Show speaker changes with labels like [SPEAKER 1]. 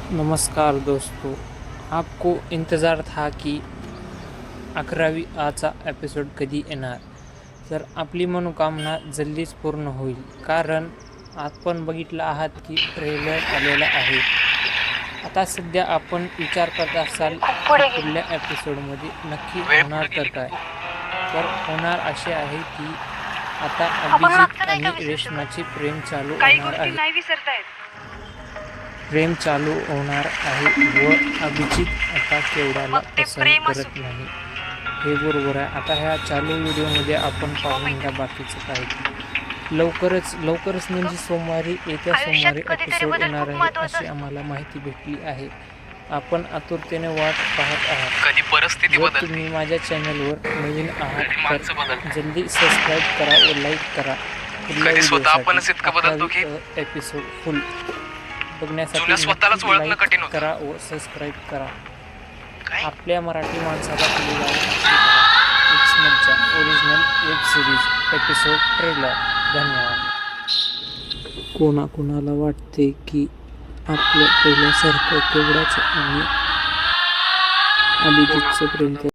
[SPEAKER 1] नमस्कार दोस्तों, आपको इंतज़ार था की 11वी आचा एपिसोड कधी येणार. तर आपली मनोकामना जल्दीच पूर्ण होईल, कारण आपण बघितलं आहात की ट्रेलर आलेला आहे. आता सध्या आपण विचार करत असाल की पुढल्या एपिसोडमध्ये नक्की होणार तर काय. तर होणार असे आहे की आता अभिजित आणि रेश्माचे प्रेम चालू होणार आहे. प्रेम चालू होणार आहे व अभिजित आता केवढ्याला पसंत करत नाही हे बरोबर आहे. आता ह्या चालू व्हिडिओमध्ये आपण पाहून घ्या बाकीचं काय. लवकरच म्हणजे येत्या सोमवारी एपिसोड येणार आहे अशी आम्हाला माहिती भेटली आहे. आपण आतुरतेने वाट पाहत आहात.
[SPEAKER 2] कधी परिस्थिती
[SPEAKER 1] जर तुम्ही माझ्या चॅनलवर नवीन आहात तर जल्दी सबस्क्राईब करा व लाईक करा.
[SPEAKER 2] कधी स्वतः आपणच इतकं बदलतो की
[SPEAKER 1] एपिसोड फुल बघण्यासाठी
[SPEAKER 2] जुन्या स्वतःलाच ओळखणं कठीण होतं.
[SPEAKER 1] करा व सबस्क्राईब करा. आपल्या मराठी माणसाला केलेला original web series episode trailer. धन्यवाद. कोणाला वाटते की आपल्या पहिल्यासारखं केवढाच आणि अभिजितचं प्रेम